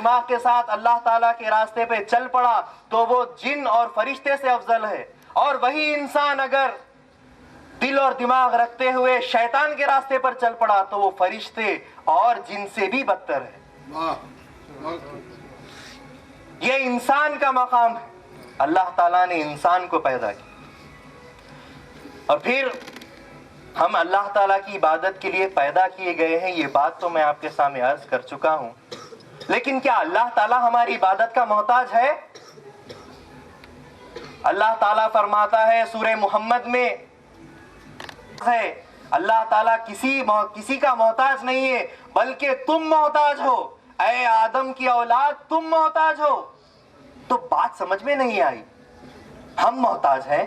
دماغ کے ساتھ اللہ تعالیٰ کے راستے پہ چل پڑا تو وہ جن اور فرشتے سے افضل ہے، اور وہی انسان اگر دل اور دماغ رکھتے ہوئے شیطان کے راستے پر چل پڑا تو وہ فرشتے اور جن سے بھی بدتر ہے۔ یہ انسان کا مقام ہے، اللہ تعالیٰ نے انسان کو پیدا کیا، اور پھر ہم اللہ تعالیٰ کی عبادت کے لیے پیدا کیے گئے ہیں، یہ بات تو میں آپ کے سامنے عرض کر چکا ہوں، لیکن کیا اللہ تعالیٰ ہماری عبادت کا محتاج ہے؟ اللہ تعالیٰ فرماتا ہے سورہ محمد میں ہے، اللہ تعالیٰ کسی کا محتاج نہیں ہے بلکہ تم محتاج ہو، اے آدم کی اولاد تم محتاج ہو۔ تو بات سمجھ میں نہیں آئی، ہم محتاج ہیں،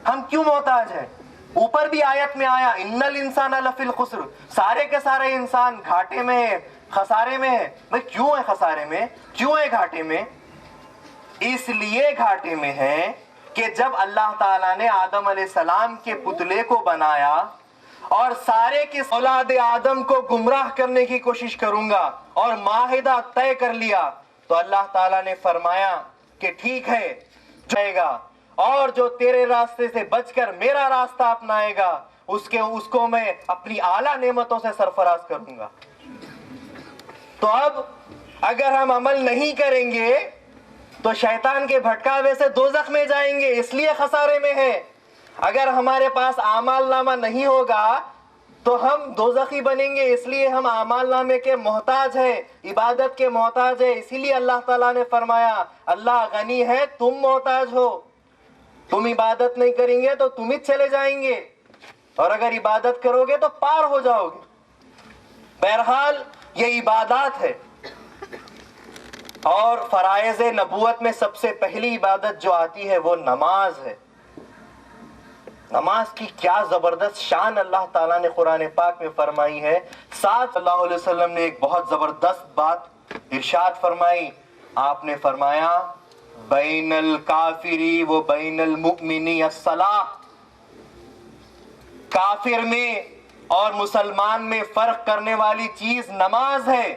ہم کیوں محتاج ہیں؟ اوپر بھی آیت میں آیا ان الانسان لفی الخسر، سارے کے سارے انسان گھاٹے میں ہے، خسارے میں ہے۔ بھئی کیوں ہے خسارے میں، کیوں ہے گھاٹے میں؟ اس لیے گھاٹے میں ہے کہ جب اللہ تعالیٰ نے آدم علیہ السلام کے پتلے کو بنایا اور سارے کے اولاد آدم کو گمراہ کرنے کی کوشش کروں گا اور معاہدہ طے کر لیا، تو اللہ تعالیٰ نے فرمایا کہ ٹھیک ہے جائے گا، اور جو تیرے راستے سے بچ کر میرا راستہ اپنائے گا اس کو میں اپنی اعلیٰ نعمتوں سے سرفراز کروں گا۔ تو اب اگر ہم عمل نہیں کریں گے تو شیطان کے بھٹکاوے سے دوزخ میں جائیں گے، اس لیے خسارے میں ہے۔ اگر ہمارے پاس اعمال نامہ نہیں ہوگا تو ہم دوزخی بنیں گے، اس لیے ہم اعمال نامے کے محتاج ہیں، عبادت کے محتاج ہیں۔ اسی لیے اللہ تعالیٰ نے فرمایا اللہ غنی ہے، تم محتاج ہو، تم عبادت نہیں کریں گے تو تم ہی چلے جائیں گے، اور اگر عبادت کرو گے تو پار ہو جاؤ گے۔ بہرحال یہ عبادات ہے، اور فرائض نبوت میں سب سے پہلی عبادت جو آتی ہے وہ نماز ہے۔ نماز کی کیا زبردست شان اللہ تعالیٰ نے قرآن پاک میں فرمائی ہے۔ ساتھ اللہ علیہ وسلم نے ایک بہت زبردست بات ارشاد فرمائی، آپ نے فرمایا بین الکافری و بین المؤمنی الصلاۃ، کافر میں اور مسلمان میں فرق کرنے والی چیز نماز ہے۔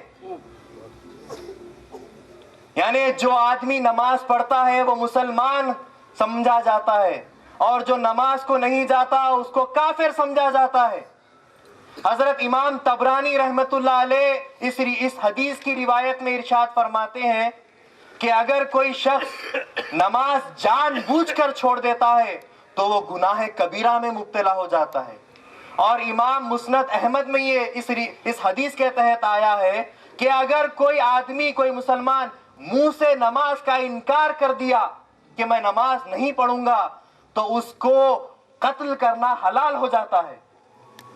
یعنی جو آدمی نماز پڑھتا ہے وہ مسلمان سمجھا جاتا ہے، اور جو نماز کو نہیں جاتا اس کو کافر سمجھا جاتا ہے۔ حضرت امام طبرانی رحمت اللہ علیہ اس حدیث کی روایت میں ارشاد فرماتے ہیں کہ اگر کوئی شخص نماز جان بوجھ کر چھوڑ دیتا ہے تو وہ گناہ کبیرہ میں مبتلا ہو جاتا ہے۔ اور امام مسند احمد میں یہ اس حدیث کے تحت آیا ہے کہ اگر کوئی آدمی، کوئی مسلمان منہ سے نماز کا انکار کر دیا کہ میں نماز نہیں پڑھوں گا تو اس کو قتل کرنا حلال ہو جاتا ہے،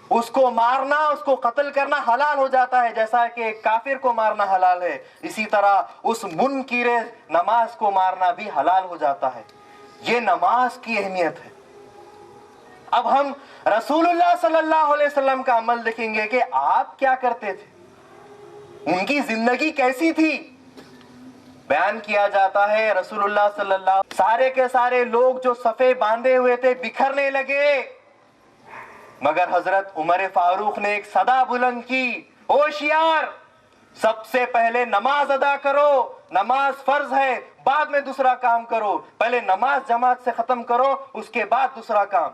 اس کو مارنا، اس کو قتل کرنا حلال ہو جاتا ہے، جیسا کہ کافر کو مارنا حلال ہے، اسی طرح اس منکر نماز کو مارنا بھی حلال ہو جاتا ہے۔ یہ نماز کی اہمیت ہے۔ اب ہم رسول اللہ صلی اللہ علیہ وسلم کا عمل دیکھیں گے کہ آپ کیا کرتے تھے، ان کی زندگی کیسی تھی۔ بیان کیا جاتا ہے رسول اللہ صلی اللہ سارے کے سارے لوگ جو صفے باندھے ہوئے تھے بکھرنے لگے، مگر حضرت عمر فاروق نے ایک صدا بلند کی، ہوشیار، سب سے پہلے نماز ادا کرو، نماز فرض ہے، بعد میں دوسرا کام کرو، پہلے نماز جماعت سے ختم کرو، اس کے بعد دوسرا کام۔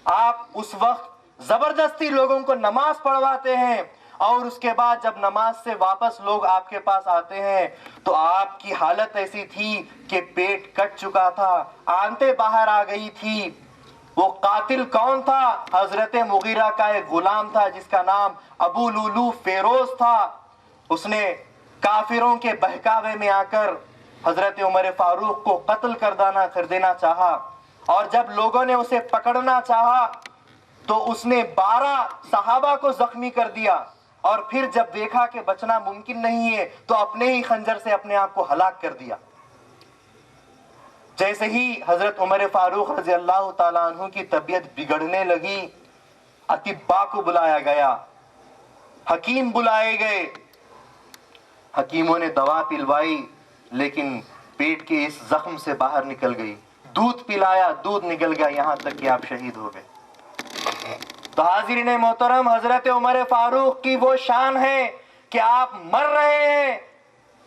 آپ اس وقت زبردستی لوگوں کو نماز پڑھواتے ہیں، اور اس کے بعد جب نماز سے واپس لوگ آپ کے پاس آتے ہیں تو آپ کی حالت ایسی تھی کہ پیٹ کٹ چکا تھا، آنتیں باہر آ گئی تھی۔ وہ قاتل کون تھا؟ حضرت مغیرہ کا ایک غلام تھا جس کا نام ابو لولو فیروز تھا۔ اس نے کافروں کے بہکاوے میں آ کر حضرت عمر فاروق کو قتل کر دینا چاہا، اور جب لوگوں نے اسے پکڑنا چاہا تو اس نے 12 صحابہ کو زخمی کر دیا، اور پھر جب دیکھا کہ بچنا ممکن نہیں ہے تو اپنے ہی خنجر سے اپنے آپ کو ہلاک کر دیا۔ جیسے ہی حضرت عمر فاروق رضی اللہ تعالیٰ عنہ کی طبیعت بگڑنے لگی، اطباء کو بلایا گیا، حکیم بلائے گئے، حکیموں نے دوا پلوائی لیکن پیٹ کے اس زخم سے باہر نکل گئی، دودھ پلایا، دودھ نکل گیا، یہاں تک کہ آپ شہید ہو گئے۔ تو حاضرین محترم، حضرت عمر فاروق کی وہ شان ہے کہ آپ مر رہے ہیں،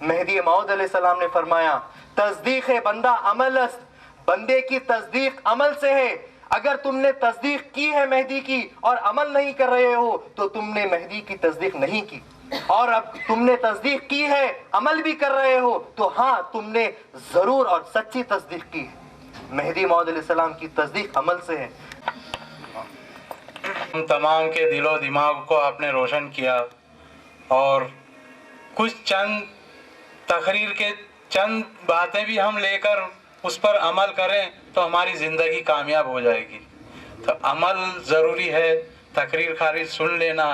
مہدی موعود علیہ السلام نے فرمایا تصدیق بندہ عمل است، بندے کی تصدیق عمل سے ہے. اگر تم نے تصدیق کی ہے مہدی کی اور عمل نہیں کر رہے ہو تو تم نے مہدی کی تصدیق نہیں کی، اور اب تم نے تصدیق کی ہے عمل بھی کر رہے ہو تو ہاں تم نے ضرور اور سچی تصدیق کی ہے. مہدی موعود علیہ السلام کی تصدیق عمل سے ہے. ہم تمام کے دل و دماغ کو آپ نے روشن کیا، اور کچھ چند تقریر کے چند باتیں بھی ہم لے کر اس پر عمل کریں تو ہماری زندگی کامیاب ہو جائے گی. تو عمل ضروری ہے. تقریر خالی سن لینا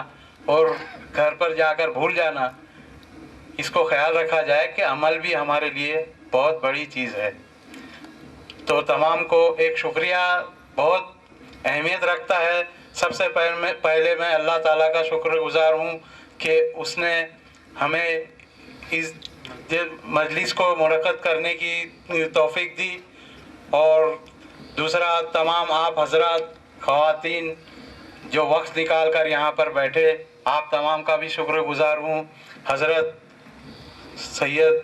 اور گھر پر جا کر بھول جانا، اس کو خیال رکھا جائے کہ عمل بھی ہمارے لیے بہت بڑی چیز ہے. تو تمام کو ایک شکریہ بہت اہمیت رکھتا ہے. سب سے پہلے میں اللہ تعالیٰ کا شکر گزار ہوں کہ اس نے ہمیں اس مجلس کو منعقد کرنے کی توفیق دی، اور دوسرا تمام آپ حضرات خواتین جو وقت نکال کر یہاں پر بیٹھے، آپ تمام کا بھی شکر گزار ہوں. حضرت سید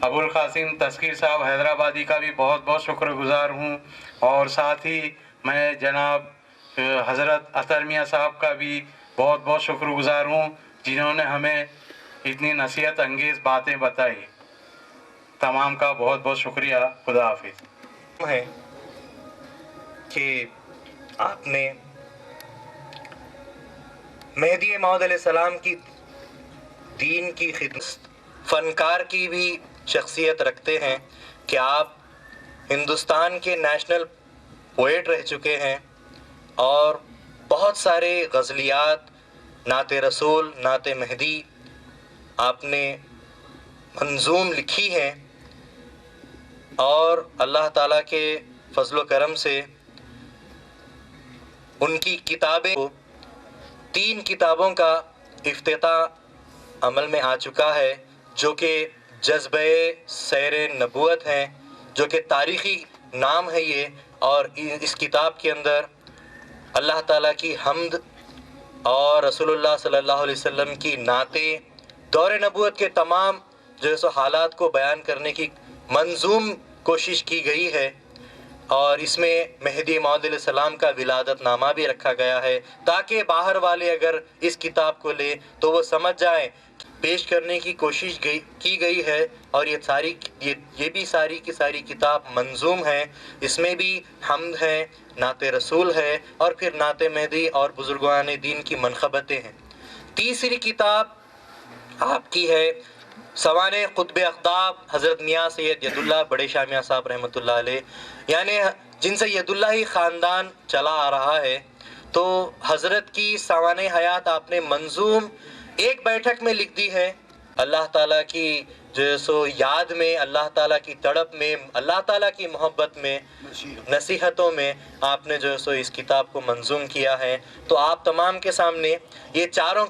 ابو القاسم تذکیر صاحب حیدرآبادی کا بھی بہت بہت شکر گزار ہوں، اور ساتھ ہی میں جناب حضرت اطہر میاں صاحب کا بھی بہت بہت شکر گزار ہوں جنہوں نے ہمیں اتنی نصیحت انگیز باتیں بتائی. تمام کا بہت بہت شکریہ. خدا حافظ. ہے کہ آپ نے مہدی موعود علیہ السلام کی دین کی خدمت، فنکار کی بھی شخصیت رکھتے ہیں کہ آپ ہندوستان کے نیشنل پوئٹ رہ چکے ہیں، اور بہت سارے غزلیات، نعت رسول، نعت مہدی آپ نے منظوم لکھی ہیں، اور اللہ تعالیٰ کے فضل و کرم سے ان کی کتابیں 3 کتابوں کا افتتاح عمل میں آ چکا ہے، جو کہ جذبہ سیر نبوت ہیں، جو کہ تاریخی نام ہے یہ. اور اس کتاب کے اندر اللہ تعالیٰ کی حمد اور رسول اللہ صلی اللہ علیہ وسلم کی نعتیں، دور نبوت کے تمام جو ہے سو حالات کو بیان کرنے کی منظوم کوشش کی گئی ہے. اور اس میں مہدی موعود علیہ السلام کا ولادت نامہ بھی رکھا گیا ہے، تاکہ باہر والے اگر اس کتاب کو لیں تو وہ سمجھ جائیں. پیش کرنے کی کوشش کی گئی ہے، اور یہ بھی ساری کی ساری کتاب منظوم ہے. اس میں بھی حمد ہے، نعت رسول ہے، اور پھر نعت مہدی اور بزرگان دین کی منقبتیں ہیں. تیسری کتاب آپ کی ہے سوانح قطب اقطاب حضرت میاں سید ید اللہ بڑے شاہ میاں صاحب رحمۃ اللہ علیہ، یعنی جن سے ید اللہ ہی خاندان چلا آ رہا ہے. تو حضرت کی سوانح حیات آپ نے منظوم ایک بیٹھک میں لکھ دی ہے. اللہ تعالیٰ کی جو ہے سو یاد میں، اللہ تعالیٰ کی تڑپ میں، اللہ تعالیٰ کی محبت میں، نصیحتوں میں آپ نے جو ہے سو اس کتاب کو منظوم کیا ہے. تو آپ تمام کے سامنے یہ چاروں